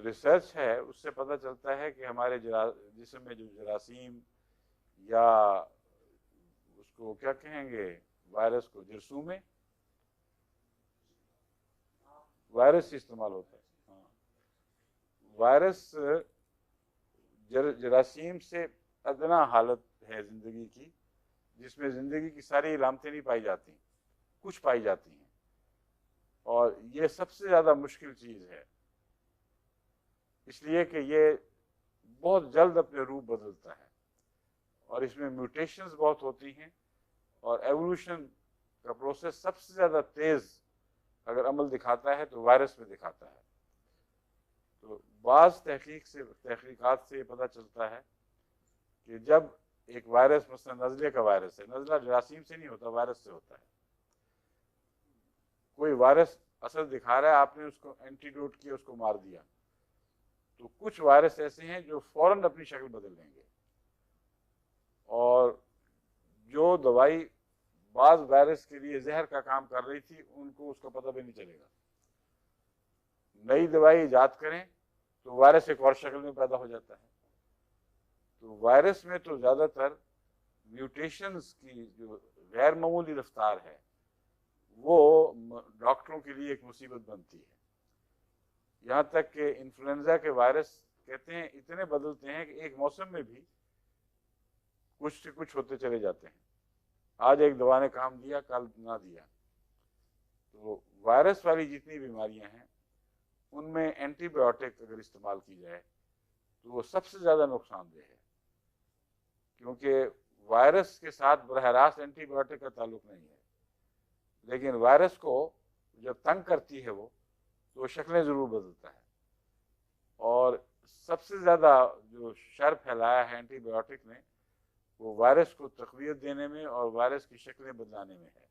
जो रिसर्च है उससे पता चलता है कि हमारे जिस्म में जो जरासीम या उसको क्या कहेंगे, वायरस को जरसूमे, वायरस इस्तेमाल होता है। हाँ, वायरस जरासीम से अदना हालत है जिंदगी की, जिसमें जिंदगी की सारी इलामतें नहीं पाई जाती, कुछ पाई जाती हैं, और ये सबसे ज्यादा मुश्किल चीज है, इसलिए कि ये बहुत जल्द अपने रूप बदलता है और इसमें म्यूटेशंस बहुत होती हैं, और एवोल्यूशन का प्रोसेस सबसे ज्यादा तेज अगर अमल दिखाता है तो वायरस में दिखाता है। तो बाज़ तहकीकात से ये पता चलता है कि जब एक वायरस, मसलन नज़ले का वायरस है, नज़ला जरासीम से नहीं होता, वायरस से होता है। कोई वायरस असर दिखा रहा है, आपने उसको एंटीडोट किया, उसको मार दिया, तो कुछ वायरस ऐसे हैं जो फौरन अपनी शक्ल बदल लेंगे, और जो दवाई बाज वायरस के लिए जहर का काम कर रही थी उनको उसका पता भी नहीं चलेगा। नई दवाई ईजाद करें तो वायरस एक और शक्ल में पैदा हो जाता है। तो वायरस में तो ज़्यादातर म्यूटेशंस की जो गैर मामूली रफ्तार है वो डॉक्टरों के लिए एक मुसीबत बनती है। यहाँ तक कि इन्फ्लुएंजा के वायरस कहते हैं इतने बदलते हैं कि एक मौसम में भी कुछ से कुछ होते चले जाते हैं। आज एक दवा ने काम दिया, कल ना दिया। तो वायरस वाली जितनी बीमारियां हैं उनमें एंटीबायोटिक अगर इस्तेमाल की जाए तो वो सबसे ज़्यादा नुकसानदेह है, क्योंकि वायरस के साथ बरह रास्त एंटीबायोटिक का ताल्लुक नहीं है, लेकिन वायरस को जब तंग करती है वो, तो शक्लें ज़रूर बदलता है। और सबसे ज़्यादा जो शर फैलाया है एंटीबायोटिक ने, वो वायरस को तक़वियत देने में और वायरस की शक्लें बदलाने में है।